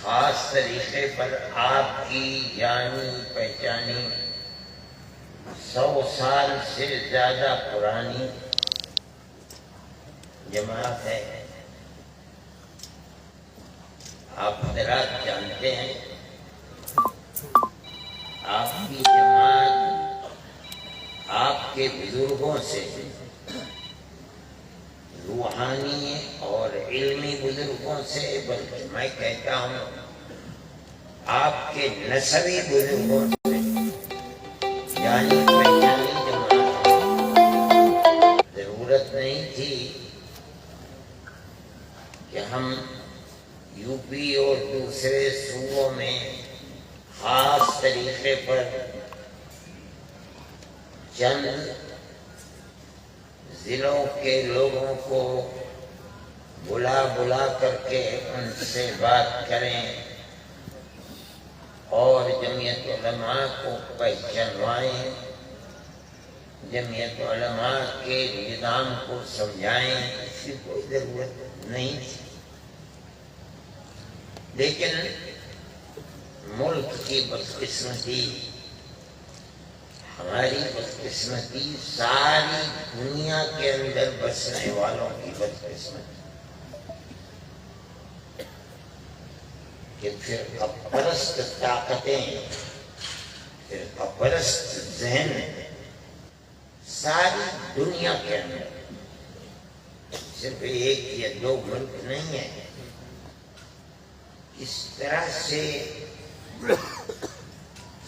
خاص طریقے پر آپ کی جانی پہچانی 100 سال سے زیادہ پرانی جماعت ہے. آپ حضرات جانتے ہیں آپ کی جماعت آپ کے بزرگوں سے روحانی اور علمی بزرگوں سے، بلکہ میں کہتا ہوں آپ کے نسبی بزرگوں سے جانی پہچانی جماعت ہے. ضرورت نہیں تھی کہ ہم یو پی اور دوسرے صوبوں میں خاص طریقے پر چند ضلعوں کے لوگوں کو بلا کر کے ان سے بات کریں اور جمعیت علماء کو پہچانوائیں، جمعیت علماء کے نظام کو سمجھائیں. اس کی کوئی ضرورت نہیں تھی. لیکن ملک کی بدقسمتی، ہماری بدقسمتی، ساری دنیا کے اندر بسنے والوں کی بدقسمتی کہ فرقہ پرست طاقتیں، فرقہ پرست ذہن ساری دنیا کے اندر، صرف ایک یا دو ملک نہیں ہے، اس طرح سے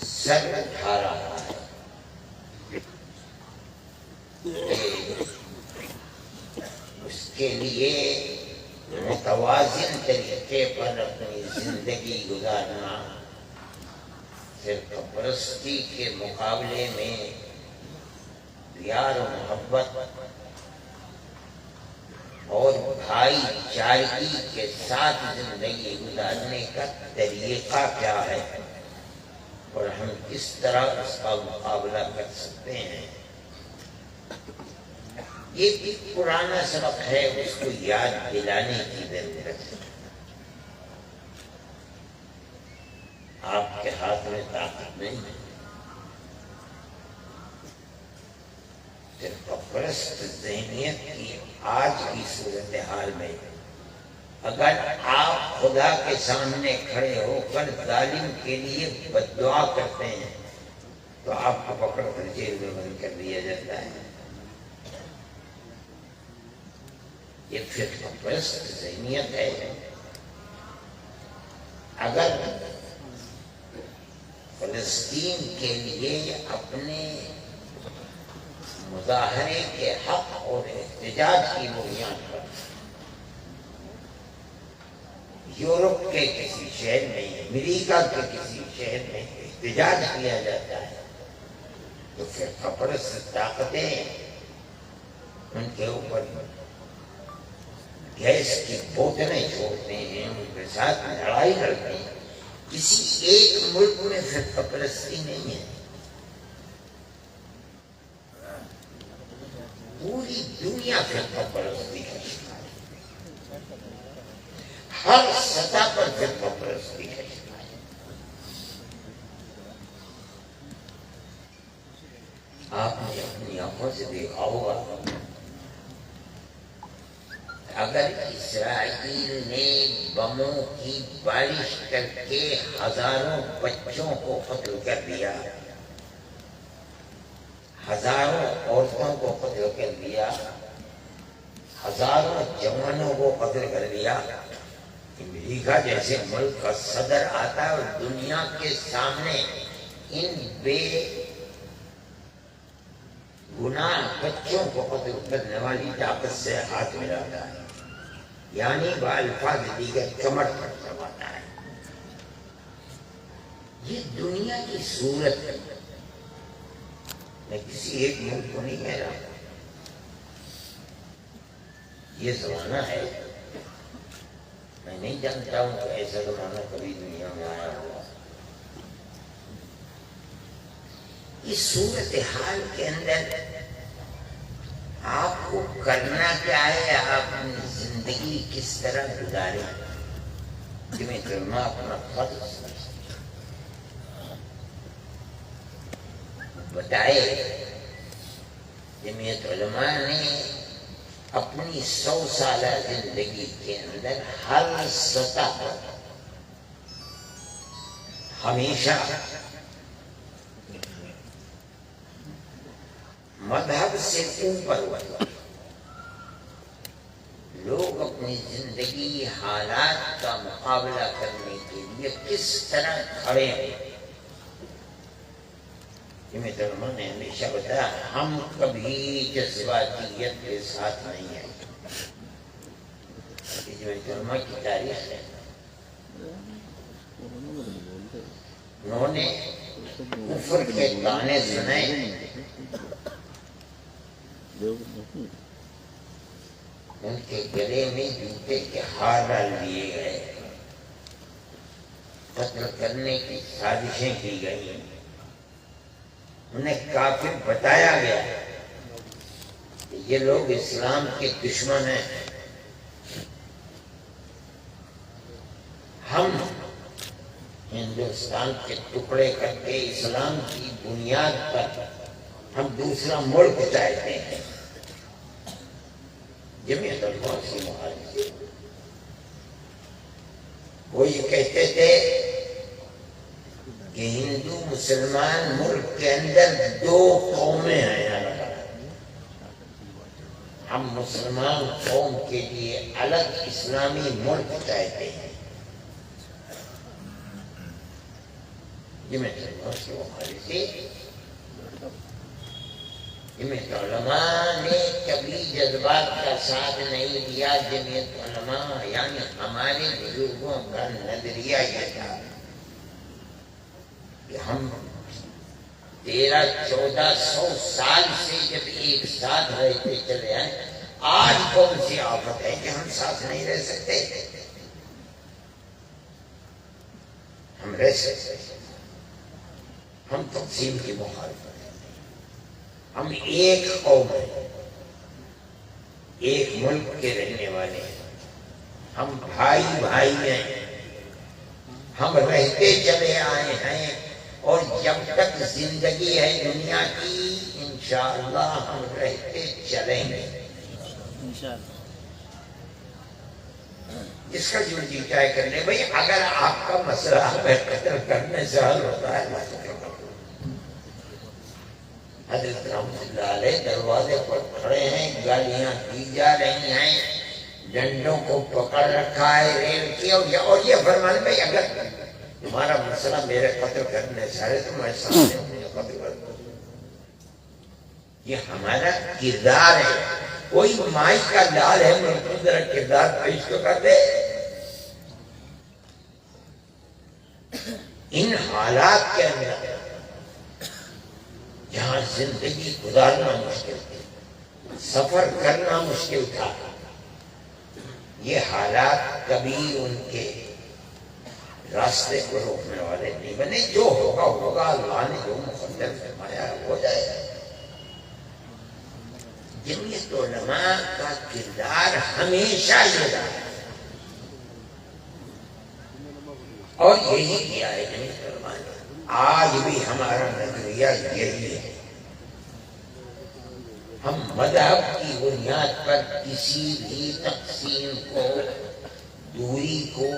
سر اٹھا رہا ہے اس کے لیے متوازن طریقے پر اپنی زندگی گزارنا، فرقہ پرستی کے مقابلے میں پیار و محبت اور بھائی چارگی کے ساتھ زندگی گزارنے کا طریقہ کیا ہے اور ہم کس طرح اس کا مقابلہ کر سکتے ہیں. یہ بھی پرانا سبق ہے، اس کو یاد دلانے کی ضرورت ہے. آپ کے ہاتھ میں طاقت نہیں ہے. فرقہ پرست ذہنیت کی آج کی صورتحال میں اگر آپ خدا کے سامنے کھڑے ہو کر ظالم کے لیے بد دعا کرتے ہیں تو آپ کو پکڑ کر جیل میں بند کر دیا جاتا ہے. یہ فرقہ پرست ذہنیت ہے. اگر فلسطین کے لیے اپنے مظاہرے کے حق اور احتجاج کی بنیاد پر یورپ کے کسی شہر میں، امریکہ کے کسی شہر میں احتجاج کیا جاتا ہے تو فرقہ پرست طاقتیں ان کے اوپر گیس کی بوتلیں چھوڑتے ہیں، ان کے ساتھ لڑائی لڑتے ہیں. کسی ایک ملک میں فرقہ پرستی نہیں ہے. پوری دنیا فرقہ پرستی کا شکار ہے. ہر سطح پر فرقہ پرستی کا شکار ہے. آپ نے اپنی آنکھوں سے دیکھا ہوگا اگر اسرائیل نے بموں کی بارش کر کے ہزاروں بچوں کو قتل کر دیا، ہزاروں عورتوں کو قتل کر دیا، ہزاروں جوانوں کو قتل کر دیا، امریکہ جیسے ملک کا صدر آتا ہے اور دنیا کے سامنے ان بے گناہ بچوں کو قتل کرنے والی طاقت سے ہاتھ ملاتا ہے، یعنی بالفاظ دیگر کمر پر کرواتا ہے. یہ دنیا کی صورت ہے. میں کسی ایک ملک کو نہیں کہہ رہا، یہ زمانہ ہے. میں نہیں جانتا ہوں کہ ایسا زمانہ کبھی دنیا میں آیا ہوا. اس صورتحال کے اندر آپ کو کرنا کیا ہے؟ آپ اپنی زندگی کس طرح گزاریں؟ جمعیت علماء اپنا فرض بتائے. جمعیت علماء نے اپنی 100 سالہ زندگی کے اندر ہر سطح پر ہمیشہ مذہب سے اوپر ہوا. لوگ اپنی زندگی حالات کا مقابلہ کرنے کے لیے کس طرح کھڑے ہیں. جمعیت علماء نے ہمیشہ بتایا ہم کبھی جذباتیت کے ساتھ نہیں آئے. یہ جمعیت علماء کی تاریخ ہے. انہوں نے کفر کے گانے سنائے, ان کے گلے میں جوتے کے ہار ڈال دیے گئے, قتل کرنے کی سازشیں کی گئی, انہیں کافر بتایا گیا کہ یہ لوگ اسلام کے دشمن ہیں. ہم ہندوستان کے ٹکڑے کر کے اسلام کی بنیاد پر ہم دوسرا ملک چاہتے ہیں. جمعیت علماء کی مخالفت. وہ یہ کہتے تھے کہ ہندو مسلمان ملک کے اندر 2 قومیں ہیں. ہم مسلمان قوم کے لیے الگ اسلامی ملک چاہتے ہیں. جمعیت علماء کی مخالفت. جمعیت علماء نے کبھی جذبات کا ساتھ نہیں دیا. جمعیت علماء یعنی ہمارے بزرگوں کا نظریہ یہ تھا کہ ہم 1300-1400 سال سے جب ایک ساتھ رہتے چلے آئے, آج کون سی آفت ہے کہ ہم ساتھ نہیں رہ سکتے؟ ہم رہ سکتے. ہم تقسیم کی مخالفت ہیں. ہم ایک قوم ہیں, ایک ملک کے رہنے والے ہیں. ہم بھائی بھائی ہیں. ہم رہتے چلے آئے ہیں اور جب تک زندگی ہے دنیا کی انشاءاللہ ہم رہتے چلیں گے. اس کا جو جی چاہے کر لے. بھئی اگر آپ کا مسئلہ ہمیں قتل کرنے سے حل ہوتا ہے حضرت رحمت اللہ علیہ دروازے پر کھڑے ہیں, گالیاں دی جا رہی ہیں, ڈنڈوں کو پکڑ رکھا ہے, ریل کی, اور یہ فرمان بھائی اگر تمہارا مسئلہ میرے قتل کرنے سے ہے تو میں سامنے اپنے قتل کر دوں. یہ ہمارا کردار ہے. کوئی مائی کا لال ہے, ملک ذرا کردار پیش تو کر دے. ان حالات کے اندر جہاں زندگی گزارنا مشکل تھی, سفر کرنا مشکل تھا, یہ حالات کبھی ان کے راستے کو روکنے والے نہیں بنے. جو ہوگا ہوگا, اللہ نے جو مقدر فرمایا ہو جائے گا. جمعیت علماء کا کردار ہمیشہ یہ رہا ہے اور یہی کیا ہے جمعیت علماء نے. آج بھی ہمارا نظریہ یہی ہے. ہم مذہب کی بنیاد پر کسی بھی تقسیم کو, دوری کو,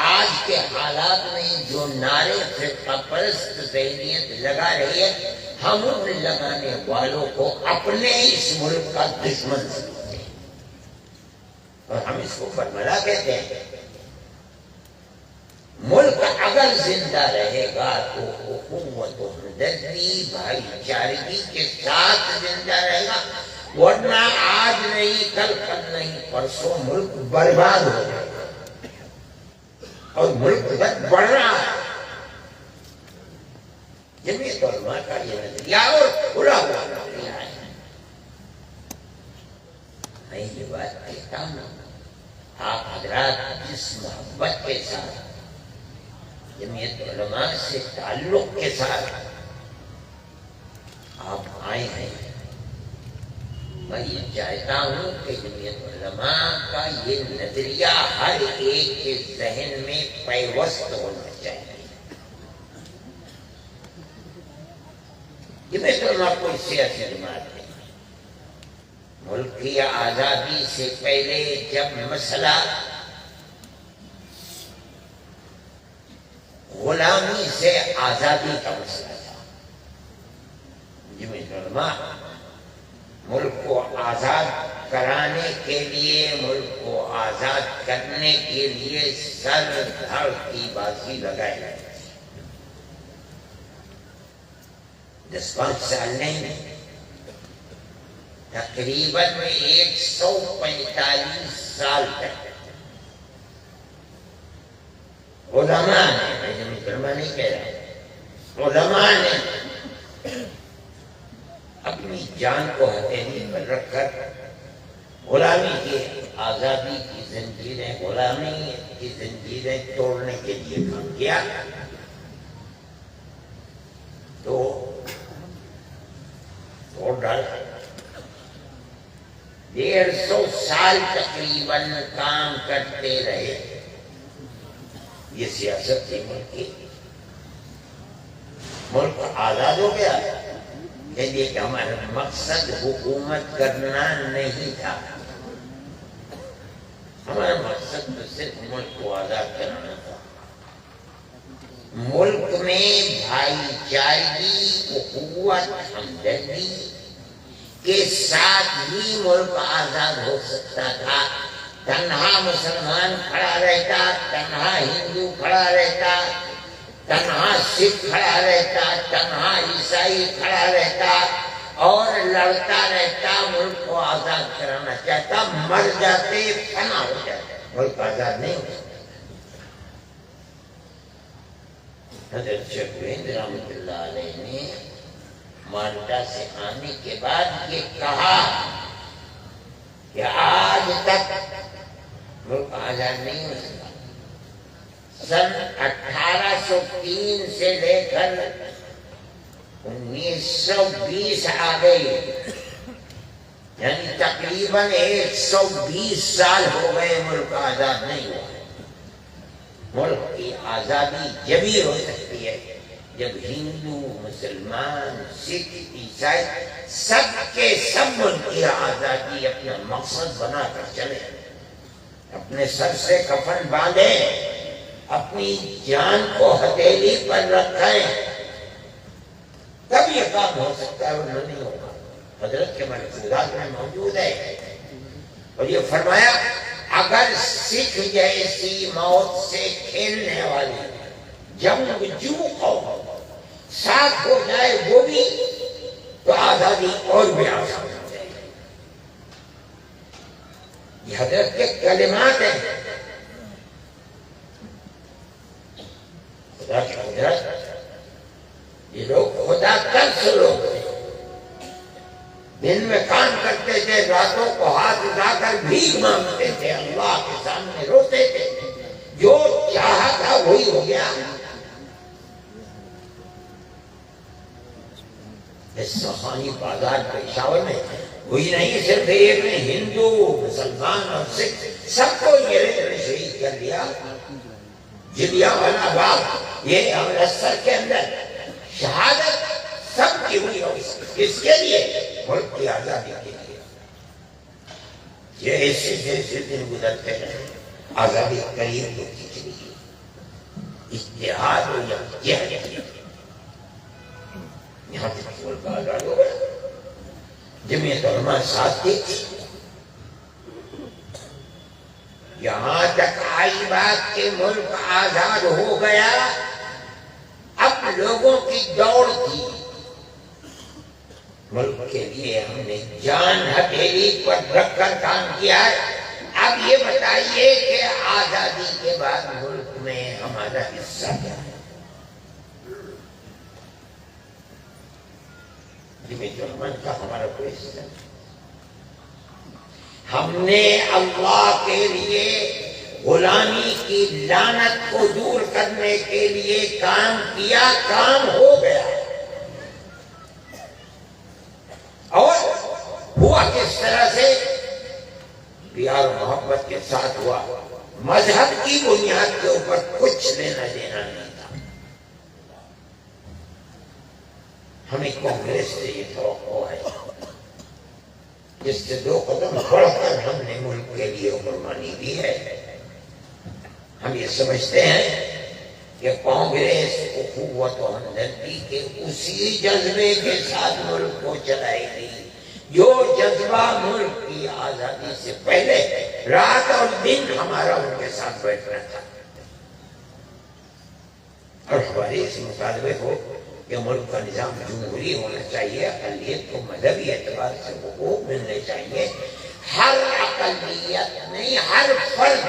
آج کے حالات میں جو نعرے فرقہ پرست ذہنیت لگا رہی ہے, ہم ان لگانے والوں کو اپنے اس ملک کا دشمن سمجھتے ہیں اور ہم اس کو برملا کہتے ہیں. ملک اگر زندہ رہے گا تو اخوت و ہمدردی, بھائی چارگی کے ساتھ زندہ رہے گا, ورنہ آج نہیں, کل نہیں, پرسوں ملک برباد ہو جائے گا. اور ملک بڑھ رہا ہے. جمعیت علماء کا یہ نظریہ اور کھلا ہوا نظریہ ہے. میں یہ بات کہتا ہوں, آپ حضرات جس محبت کے ساتھ جمعیت علماء سے تعلق کے ساتھ آپ آئے ہیں, میں یہ چاہتا ہوں کہ جمعیت علماء کا یہ نظریہ ہر ایک کے ذہن میں پیوست ہونا چاہیے۔ جمعیت علماء کوئی سیاسی جماعت نہیں، ملک کی آزادی سے پہلے جب مسئلہ غلامی سے آزادی کا مسئلہ تھا، جمعیت علماء ملک کو آزاد کرانے کے لیے، ملک کو آزاد کرنے کے لیے سر دھڑ کی بازی لگائے گئے۔ 10-5 سال نہیں، تقریباً 145 سال تک علماء نے، میں جمعیت علماء نہیں کہہ رہا، علماء نے اپنی جان کو ہتھیلی پر رکھ کر غلامی کی آزادی کی زنجیریں، غلامی کی زنجیریں توڑنے کے لیے کام کیا۔ تو توڑ ڈالا، 150 سال تقریباً کام کرتے رہے۔ یہ سیاست تھی ملک کی، ملک آزاد ہو گیا، لیکن کہ ہمارا مقصد حکومت کرنا نہیں تھا، ہمارا مقصد تو صرف ملک کو آزاد کرانا تھا۔ ملک میں بھائی چارگی، اخوت، ہمدردی کے ساتھ ہی ملک آزاد ہو سکتا تھا۔ تنہا مسلمان کھڑا رہتا، تنہا ہندو کھڑا رہتا، تنہا سکھ کھڑا رہتا، تنہا عیسائی کھڑا رہتا اور لڑتا رہتا، ملک کو آزاد کرانا چاہتا، مر جاتے، فنا ہو جاتے، ملک آزاد نہیں ہو سکتا۔ حضرت شیخ ہند رحمۃ اللہ علیہ نے مالٹا سے آنے کے بعد یہ کہا کہ آج تک ملک آزاد نہیں ہو سکا۔ سن 1803 سے لے کر 1920 آ گئی، یعنی تقریباً 120 سال ہو گئے ملک آزاد نہیں ہوا۔ ملک کی آزادی جبھی ہو سکتی ہے جب ہندو، مسلمان، سکھ، عیسائی سب کے سب ملک کی آزادی اپنا مقصد بنا کر چلے، اپنے سر سے کفن باندھے، اپنی جان کو ہتھیلی پر رکھیں، تب یہ کام ہو سکتا ہے، ورنہ نہیں ہوگا۔ حضرت کے ملفوظات میں موجود ہے اور یہ فرمایا اگر سکھ جیسی موت سے کھیلنے والی جنگجو قوم ساتھ ہو جائے وہ بھی، تو آزادی اور بھی آسان ہو جائے گی۔ یہ حضرت کے کلمات ہیں۔ خدا کی قدرت، یہ لوگ خدا ترس لوگ تھے، دن میں کام کرتے تھے، راتوں کو ہاتھ اٹھا کر بھیک مانگتے تھے، اللہ کے سامنے روتے تھے، جو چاہا تھا وہی ہو گیا۔ اس سخانی بازار پشاور میں وہی نہیں، صرف ایک نے ہندو، مسلمان اور سکھ سب کو یہ شہید کر دیا۔ جلیانوالہ باغ، یہ امرتسر کے اندر شہادت سب کی ہوئی ہو، اس کے لیے ملک کی آزادی کے لیے۔ یہ ایسے جیسے دن گزرتے رہے، آزادی قریب ہوتی چلی گئی، اتحاد ہو یا یہاں تک ملک آزاد ہو گیا۔ جمعیت علماء ساتھ تھی، یہاں تک آئی بات کہ ملک آزاد ہو گیا، اب لوگوں کی دوڑ تھی، ملک کے لیے ہم نے جان ہتھیلی پر رکھ کر کام کیا ہے، اب یہ بتائیے کہ آزادی کے بعد ملک میں ہمارا حصہ کیا ہے؟ جمعیت علماء کا ہمارا کوئی حصہ نہیں۔ ہم نے اللہ کے لیے غلامی کی لعنت کو دور کرنے کے لیے کام کیا، کام ہو گیا اور ہوا کس طرح سے؟ پیار و محبت کے ساتھ ہوا، مذہب کی بنیاد کے اوپر کچھ لینا دینا نہیں تھا۔ ہمیں کانگریس سے یہ توقع ہے جس سے 2 قدم بڑھ کر ہم نے ملک کے لیے قربانی دی ہے۔ ہم یہ سمجھتے ہیں کہ کانگریس اخوت و ہمدردی کے اسی جذبے کے ساتھ ملک کو چلائے گی جو جذبہ ملک کی آزادی سے پہلے رات اور دن ہمارا ان کے ساتھ بیٹھنا تھا، اور ہمارے اس مطالبے کو کہ ملک کا نظام جمہوری ہونا چاہیے، اقلیت کو مذہبی اعتبار سے حقوق ملنے چاہیے، ہر اقلیت نہیں ہر فرد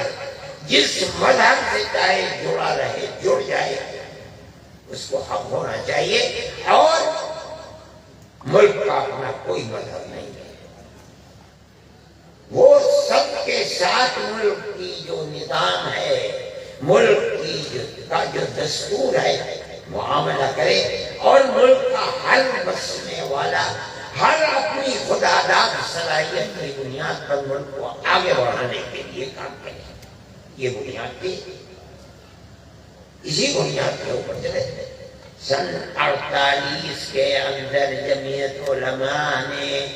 جس مذہب سے چاہے جڑا رہے جڑ جائے اس کو حق ہونا چاہیے، اور ملک کا اپنا کوئی مذہب نہیں ہے، وہ سب کے ساتھ ملک کی جو نظام ہے، ملک کی کا جو دستور ہے معاملہ کرے، اور ملک کا ہر بسنے والا ہر اپنی خودآداد صلاحیت کی بنیاد پر ملک کو آگے بڑھانے کے لیے کام کرے۔ یہ بنیاد تھی، اسی بنیاد کے اوپر چلے۔ سن 48 کے اندر جمعیت علماء نے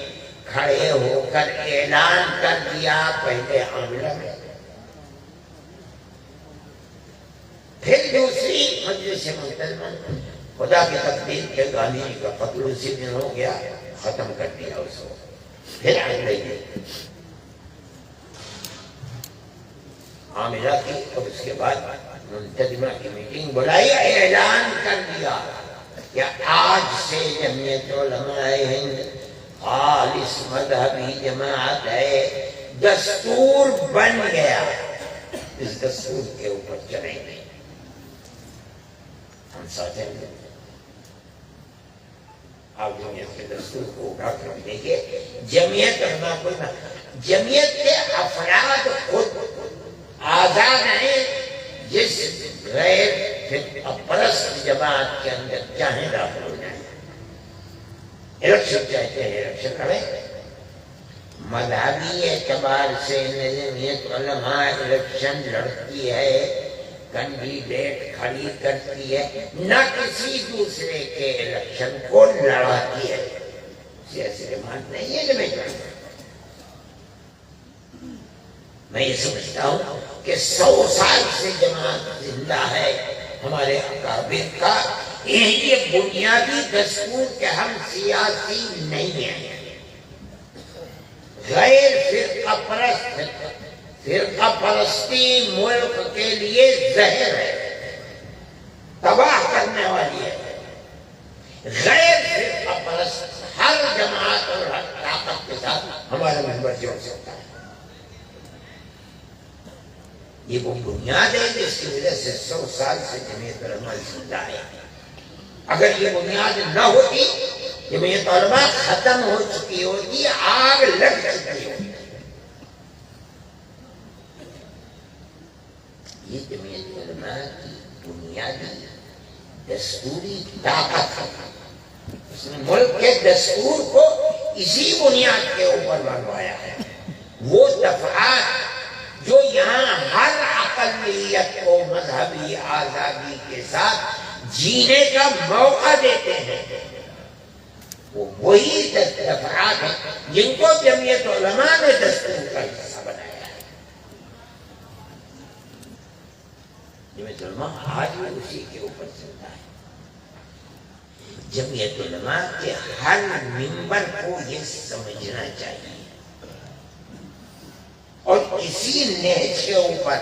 کھڑے ہو کر اعلان کر دیا، پہلے حاملہ میں، پھر دوسری مجلس محترمہ، خدا کی تقدیر کے گاندھی جی کا قتل اسی دن ہو گیا، ختم کر دیا اس کو، پھر اگلے دن عاملہ کی، اور اس کے بعد منتظمہ کی میٹنگ بلائی، اعلان کر دیا کہ آج سے جمعیت علماء ہند خالص مذہبی جماعت ہے، دستور بن گیا، اس دستور کے اوپر چلیں گے۔ ہم ساتھ ہیں، آپ جمعیت کے دستور کو اٹھا کر دیکھیں، جمعیت علماء کو جمعیت کے افراد خود آزاد ہیں، جس غیر فرقہ پرست جماعت کے اندر چاہیں داخل ہو جائیں، الیکشن چاہتے ہیں الیکشن کریں۔ مذہبی اعتبار سے جمعیت علماء الیکشن لڑتی ہے، کینڈیڈیٹ کھڑی کرتی ہے، نہ کسی دوسرے کے الیکشن کو لڑاتی ہے، سیاسی جماعت نہیں ہے جمعیت علماء۔ میں یہ سمجھتا ہوں کہ 100 سال سے جماعت زندہ ہے ہمارے اکابر کا، یہ بنیادی دستور کہ ہم سیاسی نہیں ہیں، غیر فرقہ پرست، فرقہ پرستی ملک کے لیے زہر ہے، تباہ کرنے والی ہے، غیر فرقہ پرست ہر جماعت اور ہر طاقت کے ساتھ ہمارا ممبر جوڑ سکتا ہے۔ یہ وہ بنیاد ہے جس کی وجہ سے 100 سال سے جمعیت علماء زندہ ہے۔ اگر یہ بنیاد نہ ہوتی، جمعیت علماء ختم ہو چکی ہوتی، آگ لگ چکی ہوتی۔ یہ جمعیت علماء کی بنیادی دستوری طاقت ہے، اس نے ملک کے دستور کو اسی بنیاد کے اوپر بنوایا ہے۔ وہ دفعات جو یہاں ہر اقلیت کو مذہبی آزادی کے ساتھ جینے کا موقع دیتے ہیں، وہ وہی دفعات ہیں جن کو جمعیت علماء نے دستور کا حصہ بنایا ہے۔ جمعیت علماء آج بھی اسی کے اوپر چلتا ہے۔ جمعیت علماء کے ہر ممبر کو یہ سمجھنا چاہیے، اور اسی نہج کے اوپر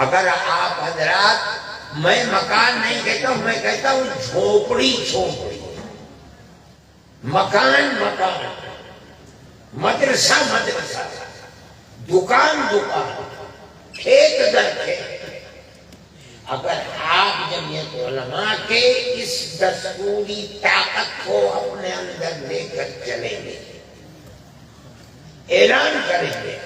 اگر آپ حضرات، میں مکان نہیں کہتا ہوں، میں کہتا ہوں جھوپڑی جھوپڑی، مکان مکان، مدرسہ مدرسہ، دکان دکان، کھیت در کھیت، اگر آپ جمعیت علماء کے اس دستوری طاقت کو اپنے اندر لے کر چلیں گے، اعلان کریں گے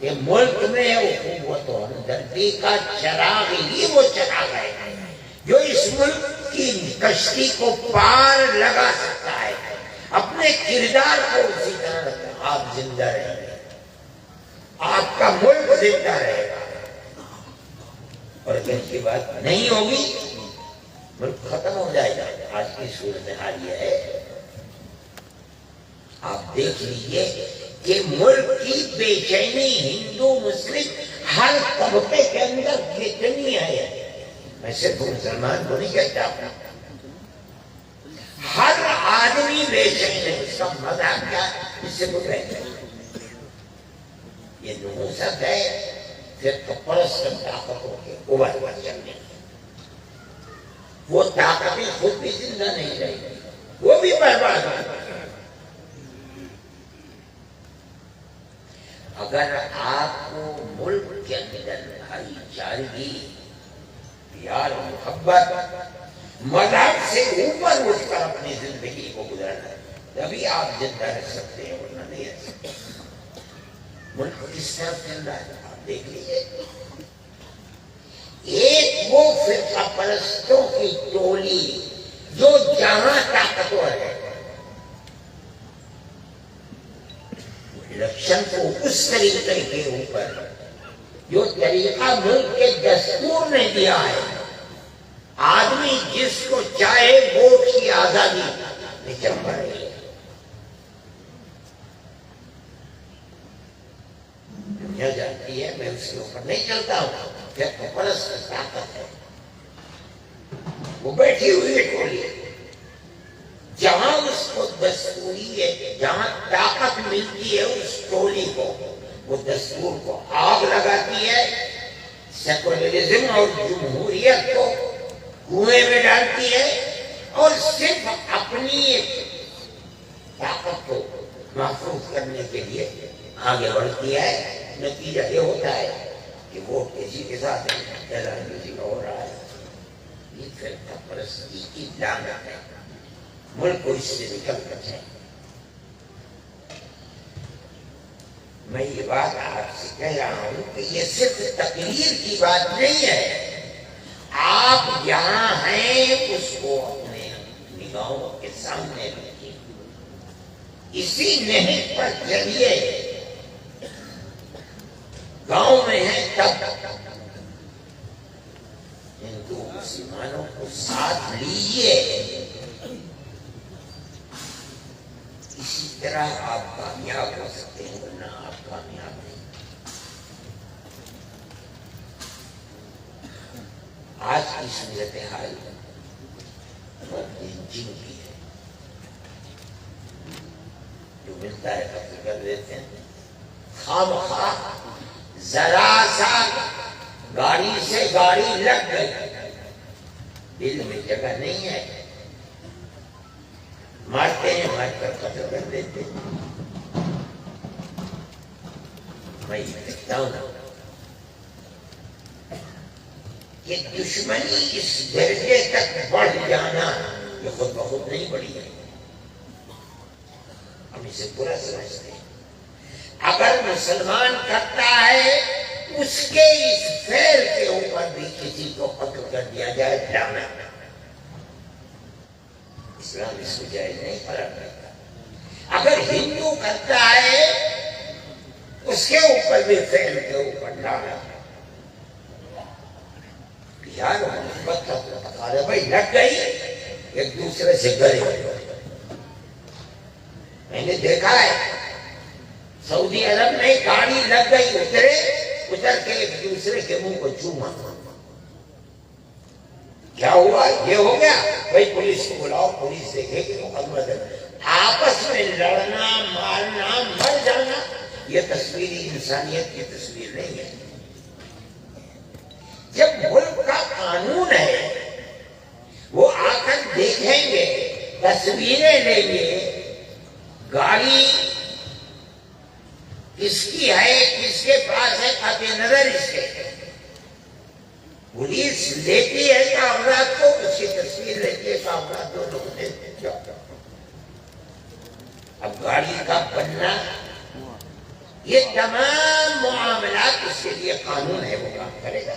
کہ ملک میں اخوت و ہمدردی کا چراغ ہی وہ چراغ ہے جو اس ملک کی کشتی کو پار لگا سکتا ہے، اپنے کردار کو اسی طرح رکھیں، آپ زندہ رہیں گے، آپ کا ملک زندہ رہے گا، اور اگر کی بات نہیں ہوگی ملک ختم ہو جائے گا۔ آج کی صورتحال یہ ہے، آپ دیکھ لیجئے کہ ملک کی بے چینی ہندو مسلم ہر طبقے کے اندر کتنی ہے۔ میں صرف مسلمان کو نہیں کہتا، ہر آدمی بے چین ہے۔ اس کا مذہب کیا ہے؟ اس سے کوئی بہتر ہے، یہ نحوست ہے، پھر تو پرست طاقتوں کے اوپر چلنے، وہ طاقتیں خود بھی زندہ نہیں رہی، وہ بھی برباد ہو گئی۔ اگر آپ کو ملک کے اندر بھائی چارگی، پیار و محبت، مذہب سے اوپر اٹھ کر اپنی زندگی کو گزارنا ہے، تبھی آپ زندہ رہ سکتے ہیں، ورنہ نہیں رہ سکتے۔ ملک کس طرح چل رہا ہے آپ دیکھ لیجیے، ایک وہ فرقہ پرستوں کی ٹولی جو جہاں طاقتور ہے، الیکشن کو اس طریقے کے اوپر جو طریقہ ملک کے دستور نے دیا ہے، آدمی جس کو چاہے ووٹ کی آزادی نہیں چل رہی ہے۔ دنیا جانتی ہے میں اس کے اوپر نہیں چلتا ہوں، پھر پرست طاقت ہے، وہ بیٹھی ہوئی ہے ٹولی، جہاں اس کو دستوری ہے، جہاں طاقت ملتی ہے اس ٹولی کو، وہ دستور کو آگ لگاتی ہے، سیکولرزم اور جمہوریت کو کنویں میں ڈالتی ہے، اور صرف اپنی طاقت کو محفوظ کرنے کے لیے آگے بڑھتی ہے۔ نتیجہ یہ ہوتا ہے کہ ووٹ کسی کے ساتھ اعلان کسی کا ہو رہا ہے۔ یہ فرقہ پرستی کی لعنت ہے، ملک کو اس سے نکل کر جائے۔ میں یہ بات آپ سے کہہ رہا ہوں کہ یہ صرف تقریر کی بات نہیں ہے، آپ یہاں ہیں اس کو اپنے نگاہوں کے سامنے رکھیے، اسی نہج پر چلیے۔ گاؤں میں ہیں تب ہندو مسلمانوں کو ساتھ لیجیے، اسی طرح آپ کامیاب ہو سکتے ہیں، ورنہ آپ کامیاب نہیں۔ آج کی صورتحال جن کی ہے، جو ملتا ہے قتل کر دیتے ہیں، خواہ ذرا سا گاڑی سے گاڑی لگ گئی، دل میں جگہ نہیں ہے، مارتے ہیں، مار کر قتل کر دیتے ہیں۔ میں یہ کہتا ہوں کہ دشمنی اس درجے تک بڑھ جانا یہ خود بخود نہیں بڑھی ہے، ہم اسے برا سمجھتے ہیں۔ اگر مسلمان کرتا ہے اس کے اس فعل کے اوپر بھی کسی کو قتل کر دیا جائے، ڈرانا، اسلام اس کو جائز نہیں قرار دیتا۔ اگر ہندو کرتا ہے اس کے اوپر بھی فعل کے اوپر ڈرانا، پیار و محبت کا تقاضا، بھائی لگ گئی ایک دوسرے سے گلے ہوئے۔ میں نے دیکھا ہے سعودی عرب میں گاڑی لگ گئی، اتر کے ایک دوسرے کے منہ کو چوما۔ کیا ہوا؟ یہ ہو گیا بھائی پولیس کو بلاؤ، پولیس دیکھے کہ مقدمہ درج۔ آپس میں لڑنا، مارنا، مر جانا، یہ تصویری انسانیت کی تصویر نہیں ہے۔ جب ملک کا قانون ہے، وہ آ کر دیکھیں گے، تصویریں لیں گے، گاڑی کس کی ہے، کس کے پاس ہے، قاطع نظر اس کے، پولیس لیتی ہے کاغذات کو، اس کی تصویر لیتی ہے، کاغذات دونوں کو دیتے ہیں۔ اب گاڑی کا بننا، یہ تمام معاملات اس کے لیے قانون ہے، وہ کام کرے گا۔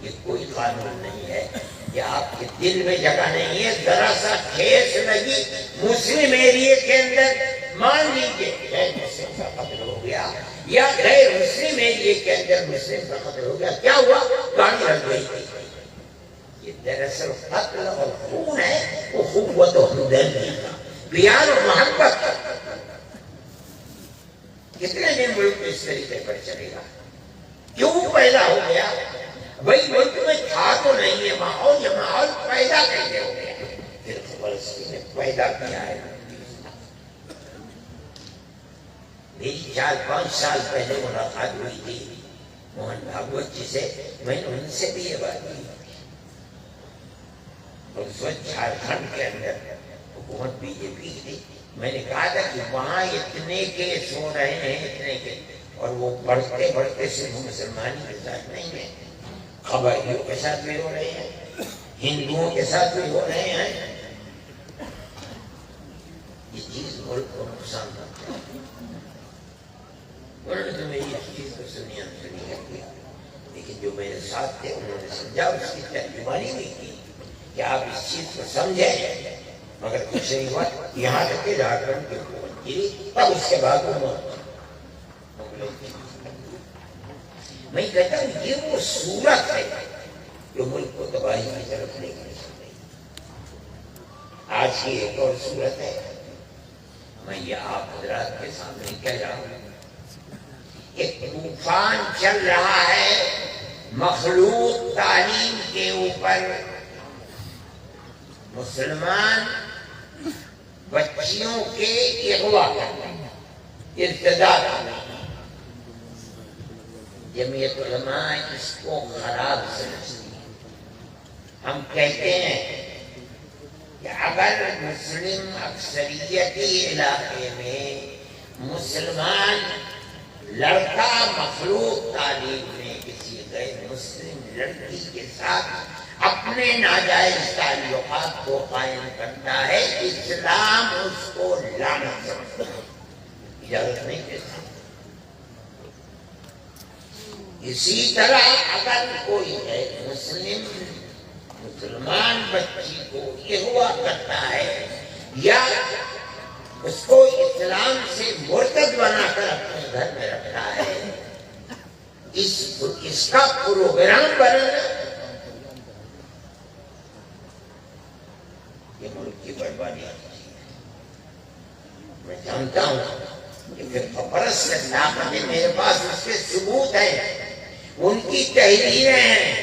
یہ کوئی قانون نہیں ہے کہ آپ کے دل میں جگہ نہیں ہے، ذرا سا ٹھیس لگی مسلم ایریے کے اندر، مان لیجیے غیر مسلم کا قتل ہو گیا یا غیر مسلم ایریے کے اندر مسلم کا قتل ہو گیا، کیا ہوا؟ گاڑی رکھ گئی تھی۔ یہ دراصل قتل اور خون ہے، وہ قوت و ہمدردی کا، پیار اور محبت کا۔ کتنے دن ملک اس طریقے پر چلے گا؟ کیوں پیدا ہو گیا؟ بھائی ملک میں تھا تو نہیں ہے ماحول، یہ ماحول پیدا کیسے ہو گیا؟ پھر فلسطین نے پیدا کیا ہے۔ میری 4-5 سال پہلے ملاقات ہوئی تھی موہن بھاگوت جی سے، میں نے ان سے بھی یہ بات کی، اور اس وقت جھارکھنڈ کے اندر حکومت بی جے پی کی تھی۔ میں نے کہا تھا کہ وہاں اتنے کیس ہو رہے ہیں، اتنے کیس، اور وہ بڑھتے بڑھتے صرف مسلمانوں کے ساتھ نہیں ہیں، قبائلیوں کے ساتھ بھی ہو رہے ہیں، ہندوؤں کے ساتھ بھی ہو رہے ہیں۔ یہ چیز ملک کو نقصان کرتا ہے۔ انہوں نے تو میری اس چیز کو سنی کر دیا، لیکن جو میرے ساتھ تھے انہوں نے سمجھا، اس کی ترجمانی بھی کی کہ آپ اس چیز کو سمجھیں، مگر کچھ نہیں ہوا۔ یہاں تک کہ جھارکھنڈ کی حکومت گری، تب اس کے بعد وہ میں کہتا ہوں یہ وہ صورت ہے جو ملک کو تباہی کی طرف لے کر چل رہی۔ آج کی ایک اور صورت ہے، میں یہ آپ حضرات کے سامنے کہہ رہا ہوں، ایک طوفان چل رہا ہے مخلوط تعلیم کے اوپر۔ مسلمان بچیوں کے اغوا کرنا، ارتداد کرنا، جمعیت علماء اس کو خراب سمجھتی ہے۔ ہم کہتے ہیں کہ اگر مسلم اکثریتی علاقے میں مسلمان لڑکا مخلوط تعلیم میں کسی غیر مسلم لڑکی کے ساتھ اپنے ناجائز تعلقات کو قائم کرتا ہے، اسلام اس کو لعنت سمجھتا ہے، اجازت نہیں دیتا۔ اسی طرح اگر کوئی غیر مسلمان بچی کو اغوا کرتا ہے یا اس کو اسلام سے مرتد بنا کر اپنے گھر میں رکھتا ہے، اس کا پروگرام بنانا یہ ملک کی بربادی ہے۔ میں جانتا ہوں کہ فرقہ پرست طاقتیں میرے پاس اس کے ثبوت ہیں، ان کی تحریریں ہیں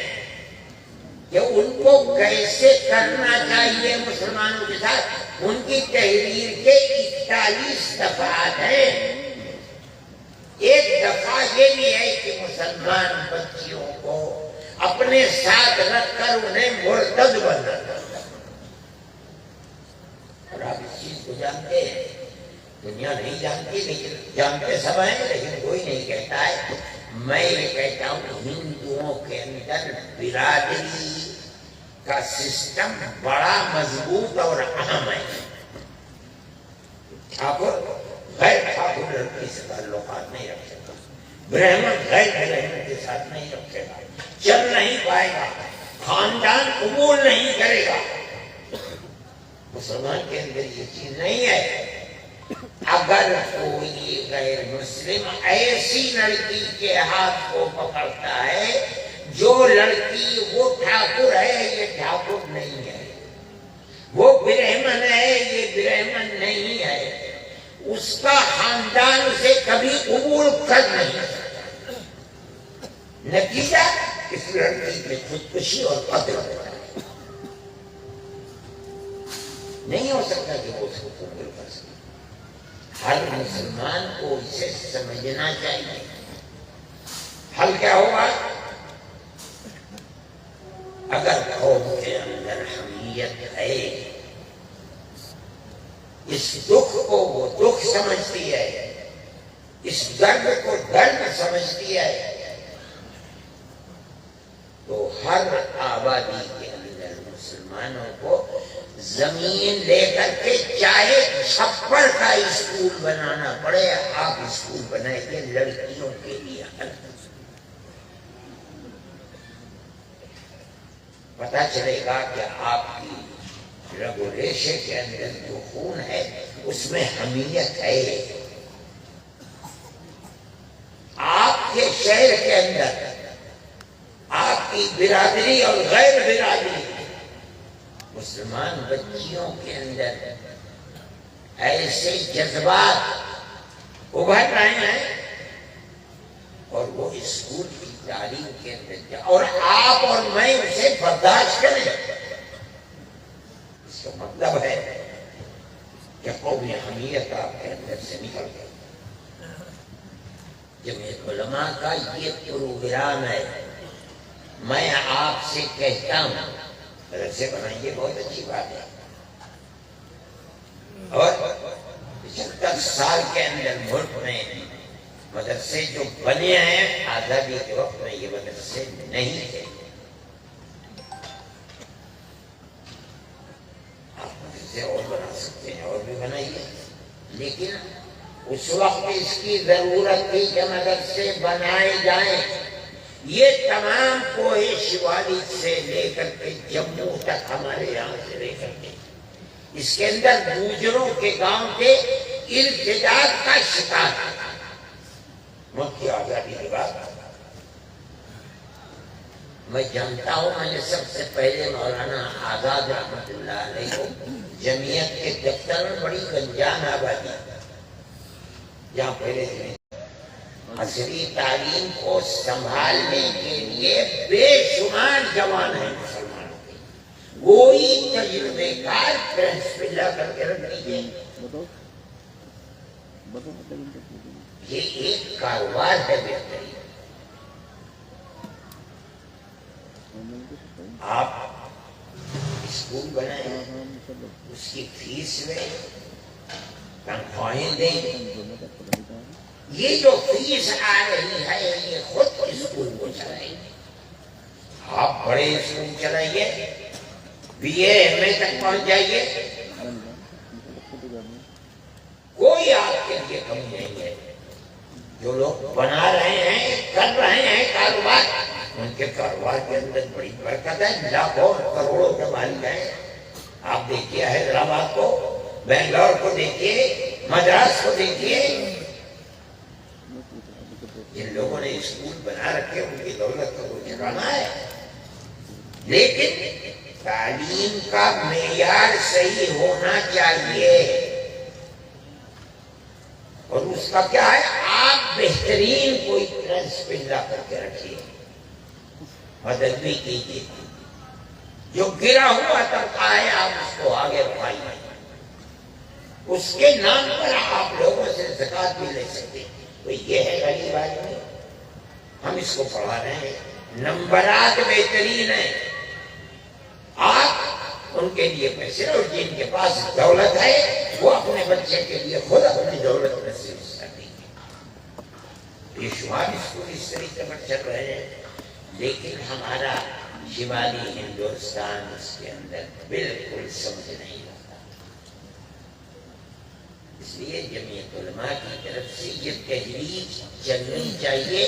کہ ان کو کیسے کرنا چاہیے مسلمانوں کے ساتھ۔ ان کی تحریر کے 41 دفعات ہیں۔ ایک دفعہ یہ بھی ہے کہ مسلمان بچیوں کو اپنے ساتھ رکھ کر انہیں مرتد بنانا۔ اور آپ اس چیز کو جانتے ہیں، دنیا نہیں جانتی لیکن جانتے سب ہیں، لیکن کوئی نہیں کہتا ہے۔ میں یہ کہتا ہوں ہندوؤں کے اندر برادری کا سسٹم بڑا مضبوط اور اہم ہے۔ ٹھاکر غیر ٹھاکر لڑکی سے تعلقات نہیں رکھے گا، برہمن غیر برہمن کے ساتھ نہیں رکھے گا، چل نہیں پائے گا، خاندان قبول نہیں کرے گا۔ مسلمان کے اندر یہ چیز نہیں ہے۔ اگر کوئی غیر مسلم ایسی لڑکی کے ہاتھ کو پکڑتا ہے جو لڑکی وہ ٹھاکر ہے، یہ ٹھاکر نہیں ہے، وہ برہمن ہے، یہ برہمن نہیں ہے، اس کا خاندان اسے کبھی قبول کر نہیں سکتا۔ نتیجہ اس لڑکی کی خودکشی اور قتل ہوتا ہے۔ نہیں ہو سکتا کہ وہ اس کو قبول کر سکے۔ ہر مسلمان کو اسے سمجھنا چاہیے۔ حل کیا ہوگا؟ اگر قوم کے اندر حمیت ہے، اس دکھ کو وہ دکھ سمجھتی ہے، اس درد کو درد سمجھتی ہے، تو ہر آبادی کے اندر مسلمانوں کو زمین لے کر کے چاہے چھپر کا اسکول بنانا پڑے، آپ اسکول بنائیے لڑکیوں کے لیے۔ پتہ چلے گا کہ آپ کی رگ و ریشے کے اندر جو خون ہے اس میں حمیت ہے. آپ کے شہر کے اندر آپ کی برادری اور غیر برادری مسلمان بچیوں کے اندر ایسے جذبات ابھر رہے ہیں اور وہ اسکول کی تعلیم کے اندر اور آپ اور میں اسے برداشت کریں. اس کا مطلب ہے کہ قومی حمیت آپ کے اندر سے نکل گئی. جمعیت علماء کا یہ پروگرام ہے. میں آپ سے کہتا ہوں مدرسے بنائیے، بہت اچھی بات ہے، اور 75 سال کے اندر ملک میں مدرسے جو بنے ہیں آزادی کے وقت میں یہ مدرسے نہیں تھے. آپ مدرسے اور بنا سکتے ہیں اور بھی بنائیے، لیکن اس وقت اس کی ضرورت تھی کہ مدرسے بنائے جائیں. یہ تمام کوہ شوالی سے لے کر کے جموں تک ہمارے یہاں سے لے کر کے اس کے اندر گوجروں کے گاؤں کے ارتجاج کا شکار تھا. ملک کی آزادی کے بعد میں جانتا ہوں، میں نے سب سے پہلے مولانا آزاد رحمت اللہ علیہ کو جمعیت کے دفتر میں بڑی گنجان آبادی جہاں پہلے عصری تعلیم کو سنبھالنے کے لیے بے شمار جوان ہیں مسلمانوں کے، کوئی تجربے کار پرنسپل لا کر کے رکھ دیجیے. یہ ایک کاروبار ہے بہترین. آپ اسکول بنائیں، اس کی فیس لیں، تنخواہیں دیں. یہ جو فیس آ رہی ہے یہ خود اسکول کو چلائیں گے. آپ بڑے اسکول چلائیے، بی اے ایم اے تک پہنچ جائیے، کوئی آپ کے لیے کمی نہیں ہے. جو لوگ بنا رہے ہیں، کر رہے ہیں کاروبار، ان کے کاروبار کے اندر بڑی برکت ہے. لاکھوں کروڑوں کے مالک ہیں. آپ دیکھیے حیدرآباد کو، بنگلور کو دیکھیے، مدراس کو دیکھیے. جن لوگوں نے اسکول بنا رکھے ان کی دولت کا کوئی ٹھکانا ہے. لیکن تعلیم کا معیار صحیح ہونا چاہیے، اور اس کا کیا ہے؟ آپ بہترین کوئی پرنسپل لا کر کے رکھیے، مدد بھی کیجیے. جو گرا ہوا طبقہ ہے آپ اس کو آگے بڑھائیے. اس کے نام پر آپ لوگوں سے زکات بھی لے سکتے ہیں. تو یہ ہے غریب آدمی، ہم اس کو پڑھا رہے ہیں، نمبرات بہترین ہیں. آپ ان کے لیے پیسے، اور جن کے پاس دولت ہے وہ اپنے بچے کے لیے خود اپنی دولت نصیب کر دیں گے. یہ شمال اسکول اس طریقے پر چل رہے ہیں، لیکن ہمارا شمالی ہندوستان اس کے اندر بالکل سمجھ نہیں رہتا. اس لیے جمعیت علماء کی طرف سے یہ تحریک چلنی چاہیے.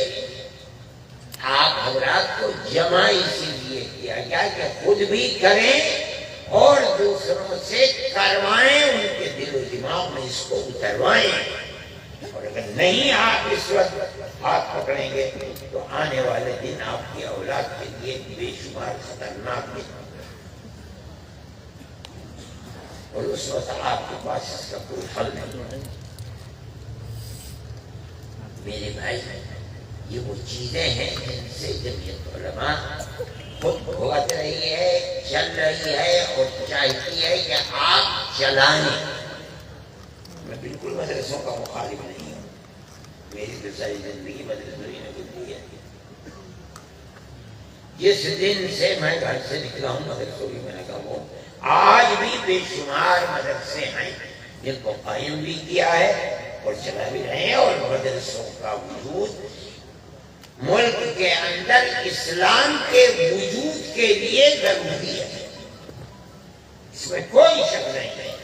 آپ حضرات کو جمع اسی لیے کیا گیا کہ خود بھی کریں اور دوسروں سے کروائیں، ان کے دل و دماغ میں اس کو اتروائیں. اور اگر نہیں آپ اس وقت ہاتھ پکڑیں گے تو آنے والے دن آپ کی اولاد کے لیے بے شمار خطرناک ہے، اور اس وقت آپ کے پاس اس کا کوئی حل نہیں ہے. میرے بھائی، یہ وہ چیزیں ہیں جن سے جمعیت علماء خود بھگت رہی ہے، چل رہی ہے، اور چاہتی ہے کہ آپ چلائیں. میں بالکل مدرسوں کا مخالف نہیں ہوں، میری تو ساری زندگی مدرسوں ہی نے گزری ہے. جس دن سے میں گھر سے نکلا ہوں مدرسوں کی میں نے کہا وہ آج بھی بے شمار مدرسے ہیں جن کو قائم بھی کیا ہے اور چلا بھی رہے ہیں. اور مدرسوں کا وجود ملک کے اندر اسلام کے وجود کے لیے ضروری ہے، اس میں کوئی شک نہیں ہے.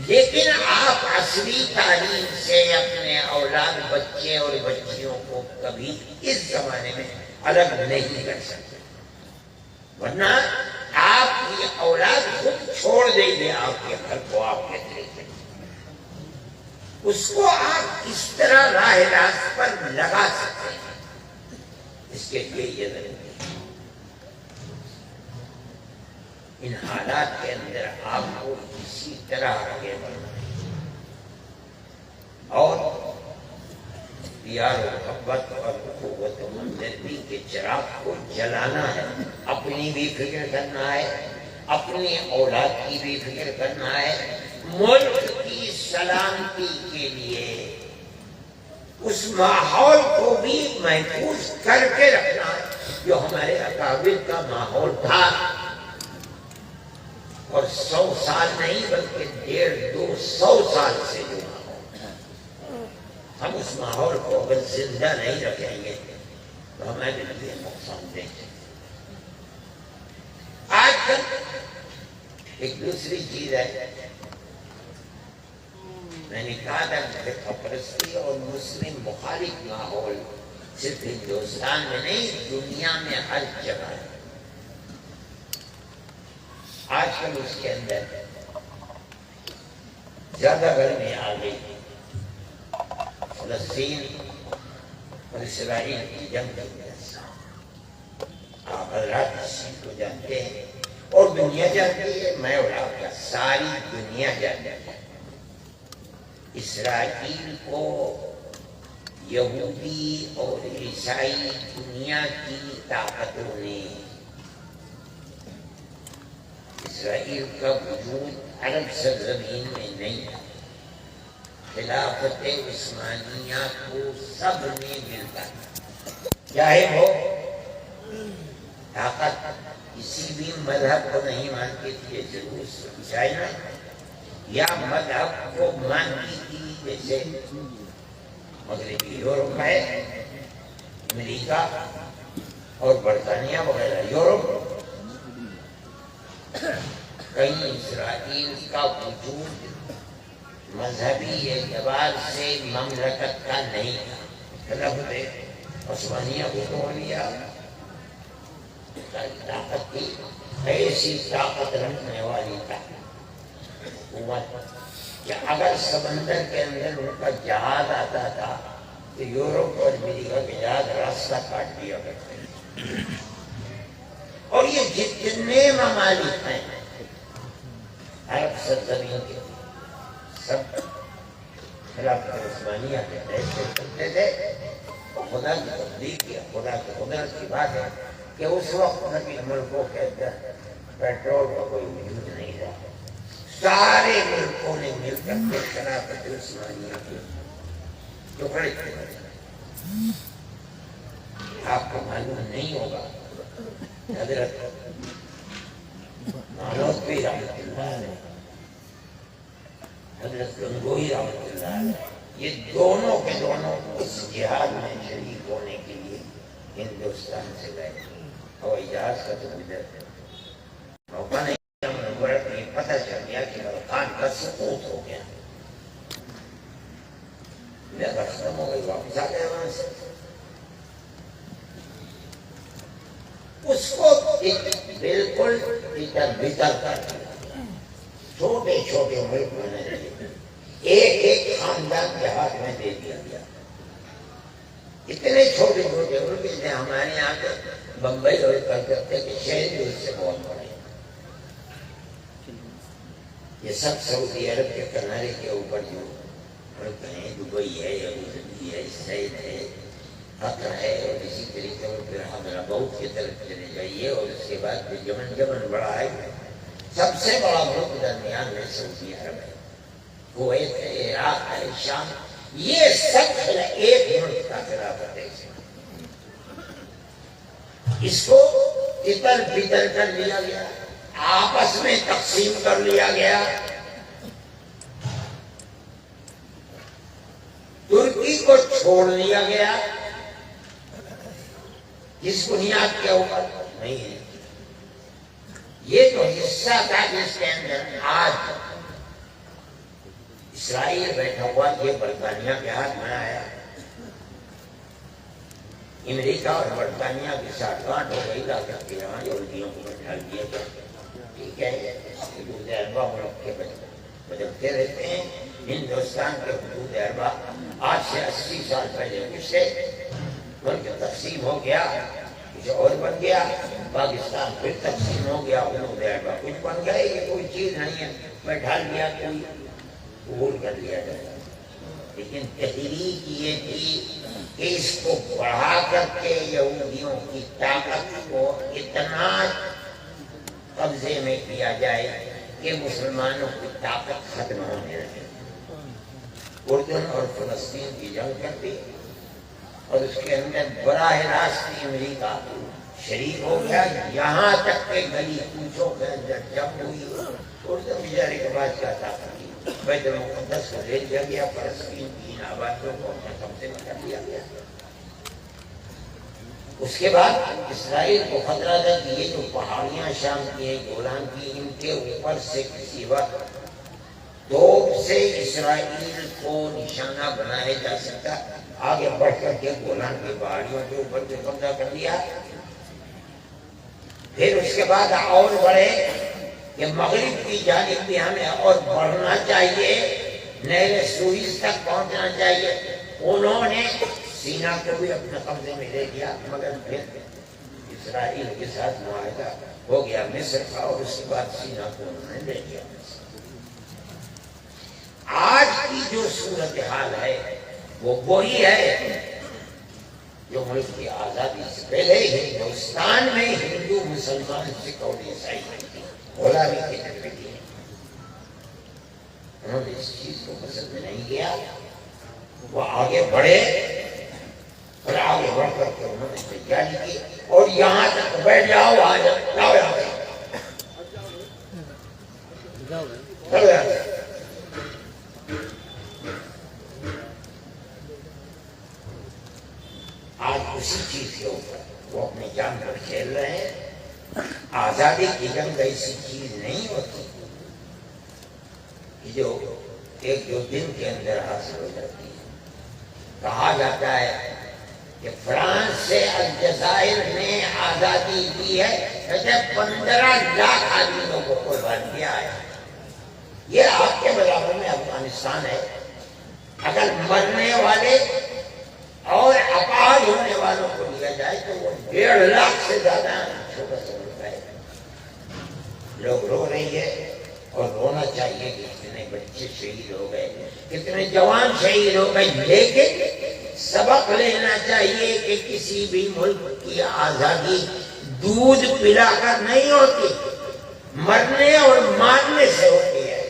لیکن آپ عصری تعلیم سے اپنے اولاد، بچے اور بچیوں کو کبھی اس زمانے میں الگ نہیں کر سکتے، ورنہ اولاد خود چھوڑ دے گی آپ کے گھر کو، آپ کے دل سے، اس کو آپ کس طرح راہ راست پر لگا سکتے ہیں، اس کے لیے یہ ضروری ہے۔ ان حالات کے اندر آپ کو اسی طرح آگے بڑھنا ہے اور پیار و محبت اور قوت و ہمدردی کے چراغ کو جلانا ہے، اپنی بھی فکر کرنا ہے، اپنی اولاد کی بھی فکر کرنا ہے، ملک کی سلامتی کے لیے اس ماحول کو بھی محفوظ کر کے رکھنا ہے جو ہمارے اکابر کا ماحول تھا، اور 100 سال نہیں بلکہ 150-200 سال سے جو ماحول، ہم اس ماحول کو اگر زندہ نہیں رکھیں گے تو ہمیں بھی نقصان دیں گے۔ آج کل ایک دوسری چیز ہے، میں نے کہا تھا فرقہ پرستی اور مسلم مخالف ماحول صرف ہندوستان میں نہیں دنیا میں ہر جگہ ہے۔ آج کل اس کے اندر زیادہ گرمی آ گئی، فلسطین اور اسرائیل کی جنگ کی وجہ سے، آپ حضرات اس چیز کو جانتے ہیں اور دنیا جانتی ہے، میں اور آپ کا ساری دنیا جانتی ہے۔ اسرائیل کو یہودی اور عیسائی دنیا کی طاقتوں نے، اسرائیل کا وجود عرب سرزمین میں نہیں ہے، خلافت عثمانیہ کو سب نے مل کر، چاہے وہ طاقت کسی بھی مذہب کو نہیں مانتی تھی جیسے روس چائنا، یا مذہب کو مانتی تھی جیسے مغربی یورپ ہے، امریکہ اور برطانیہ وغیرہ یورپ، کہیں اسرائیل کا وجود مذہبی اعتبار سے مملکت کا نہیں تھا، خلافت عثمانیہ کو توڑ لیا، طاقت تھی، ایسی طاقت رکھنے والی حکومت کہ اگر سمندر کے اندر ان کا جہاز آتا تھا تو یورپ اور امریکہ کے جہاز راستہ کاٹ دیا کرتے تھے۔ اور یہ جتنے ممالک ہیں عرب سرزمین کے سب خلافت عثمانیہ کے فیصلے کرتے تھے، اور خدا کی تقدیر کی، خدا کی قدرت کی بات ہے کہ اس وقت نبی ملکوں کے اندر پیٹرول کا کوئی وجود نہیں تھا، سارے ملکوں نے مل کر کے خلافت عثمانیہ کے ٹکڑے تھے۔ آپ کو معلوم نہیں ہوگا، حضرت نانوتوی رحمۃ اللہ علیہ، حضرت گنگوئی رحمۃ اللہ علیہ، یہ دونوں کے دونوں اس جہاد میں شریک ہونے کے لیے ہندوستان سے گئے، ہوائی جہاز کا تو ادھر موقع نہیں، پتہ چل گیا کہ خان کا سقوط ہو گیا، میرا ختم ہو گئی، واپس آ گئے وہاں سے۔ اس کو بالکل بھیتر کر دیا، چھوٹے چھوٹے ملک بنے رہے، ایک ایک خاندان کے ہاتھ میں دے دیا گیا، اتنے چھوٹے چھوٹے ملک جیسے ہمارے یہاں کے بمبئی اور کلکتے کے شہر بھی اس سے بہت بڑے، یہ سب سعودی عرب کے کنارے کے اوپر جو ملک ہیں، دبئی ہے، ابوظبی ہے، سعید ہے، قطر ہے، اور اسی طریقے سے پھر حضرموت کی طرف چلے جائیے، اور اس کے بعد پھر یمن بڑا ہے، سب سے بڑا ملک درمیان میں سعودی عرب ہے، کویت ہے، عراق ہے، شام، یہ سب ایک ملک کا خلافت ہے، اس کو تتر بتر کر لیا گیا، آپس میں تقسیم کر لیا گیا، ترکی کو چھوڑ دیا گیا، جس بنیاد کے اوپر نہیں ہے، یہ تو حصہ تھا جس کے اندر آج اسرائیل بیٹھا ہوا، یہ برطانیہ کے ہاتھ میں آیا، امریکہ اور برطانیہ کے ساتھ گانٹ ہو گئی، لا کر کے یہاں یہودیوں کو بٹھا دیا گیا، ٹھیک ہے، حدود اربع ملک کے بدلتے رہتے ہیں۔ ہندوستان کے حدود اربع آج سے 80 سال پہلے کچھ سے ملک تقسیم ہو گیا، کچھ اور بن گیا، پاکستان پھر تقسیم ہو گیا، حدود اربع کچھ بن گئے، یہ کوئی چیز نہیں ہے بیٹھا لیا کوئی قبول کر لیا جائے۔ لیکن تحریک یہ تھی کہ اس کو بڑھا کر کے یہودیوں کی طاقت کو اتنا قبضے میں کیا جائے کہ مسلمانوں کی طاقت ختم ہونے لگے۔ اردن اور فلسطین کی جنگ کر دی اور اس کے اندر براہ راست امریکہ شریک ہو گیا، یہاں تک کہ گلی کوچوں کے اندر جنگ ہوئی۔ اردن بیچارے کے بعد کیا طاقت تھی، بیت المقدس کو لے لیا گیا، فلسطین کی ان آبادیوں کو اپنے قبضے میں کر لیا گیا۔ اس کے بعد اسرائیل کو خطرہ تھا کہ یہ جو پہاڑیاں شام کی ہیں، گولان کی، ان کے اوپر سے کسی وقت توپ سے اسرائیل کو نشانہ بنایا جا سکتا، آگے بڑھ کر کے گولان کی پہاڑیوں کے اوپر جو قبضہ کر لیا۔ پھر اس کے بعد اور بڑھے کہ مغرب کی جانب بھی ہمیں اور بڑھنا چاہیے، نہر سوئس تک پہنچنا چاہیے۔ انہوں نے سینا کو بھی اپنے قبضے میں لے لیا، مگر پھر اسرائیل کے ساتھ معاہدہ ہو گیا مصر کا، اور اس کے بعد سینا کو انہوں نے لے لیا۔ آج کی جو صورتحال ہے وہ وہی ہے جو ملک کی آزادی سے پہلے ہندوستان میں ہندو مسلمان سکھ اور عیسائی غلامی کی طرف دی۔ انہوں نے اس چیز کو پسند نہیں کیا، وہ آگے بڑھے اور آگے بڑھ کر کے انہوں نے تیاری کی اور یہاں تک بیٹھ جاؤ، آ جاؤ آج اسی چیز کے اوپر وہ اپنی جان پر کھیل رہے ہیں۔ آزادی کی جنگ ایسی چیز نہیں ہوتی کہ جو ایک دو دن کے اندر حاصل ہو جاتی ہے۔ کہا جاتا ہے کہ فرانس سے الجزائر نے آزادی دی ہے، کہتے 15 لاکھ آدمیوں کو قربان کیا ہے۔ یہ آپ کے برابر میں افغانستان ہے۔ اگر مرنے والے اور اپاہج ہونے والوں کو لیا جائے تو وہ 1.5 لاکھ سے زیادہ چھوٹا سا ملک ہے۔ لوگ رو رہی ہے اور رونا چاہیے کہ کتنے بچے شہید ہو گئے، کتنے جوان شہید ہو گئے، لیکن سبق لینا چاہیے کہ کسی بھی ملک کی آزادی دودھ پلا کر نہیں ہوتی، مرنے اور مارنے سے ہوتی ہے۔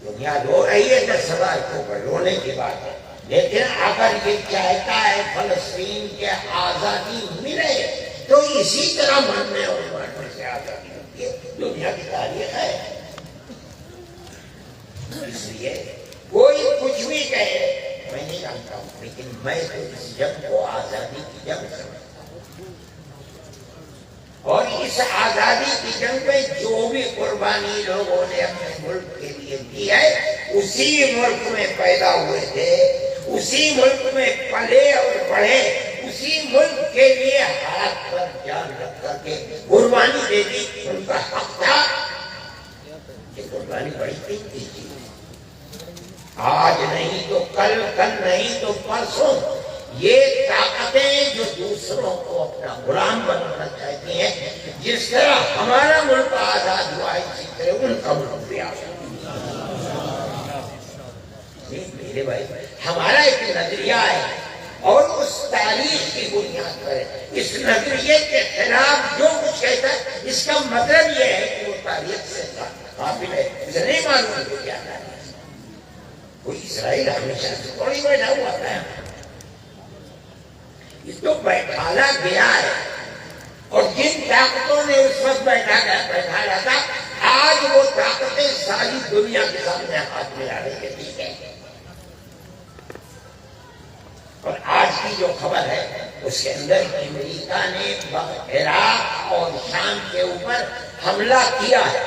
دنیا رو رہی ہے 10 ہزار کے اوپر، رونے کی بات ہے، لیکن اگر یہ چاہتا ہے فلسطین کے آزادی ملے تو اسی طرح مرنے اور مارنے سے آزادی ہوتی ہے۔ دنیا کی تاریخ ہے۔ اس لیے کوئی کچھ بھی کہے، میں نہیں جانتا ہوں، لیکن میں تو اس جنگ کو آزادی کی جنگ سمجھتا ہوں، اور اس آزادی کی جنگ میں جو بھی قربانی لوگوں نے اپنے ملک کے لیے دی ہے، اسی ملک میں پیدا ہوئے تھے، اسی ملک میں پلے اور بڑھے، اسی ملک کے لیے ہاتھ پر جان رکھ کر کے قربانی دے دی، ان کا حق تھا کہ قربانی بڑی قیمتی تھی۔ آج نہیں تو کل، کل نہیں تو پرسوں، یہ طاقتیں جو دوسروں کو اپنا غلام بنانا چاہتی ہیں، جس طرح ہمارا ملک آزاد ہوا اسی طرح ان کا ملک بھی آزاد۔ میرے بھائی، ہمارا ایک نظریہ ہے اور اس تاریخ کی بنیاد پر اس نظریے کے خلاف جو کچھ کہتا ہے، اس کا مطلب یہ ہے کہ وہ تاریخ سے قابل ہے، اسے نہیں معلوم کہ کیا تاریخ۔ کوئی اسرائیل ہمیشہ سے تھوڑی بیٹھا ہوا ہے، اس کو بیٹھالا گیا ہے، اور جن طاقتوں نے اس وقت بیٹھایا تھا، آج وہ طاقتیں ساری دنیا کے سامنے ہاتھ میں آ رہی ہے۔ ٹھیک ہے، اور آج کی جو خبر ہے اس کے اندر امریکہ نے عراق اور شام کے اوپر حملہ کیا ہے۔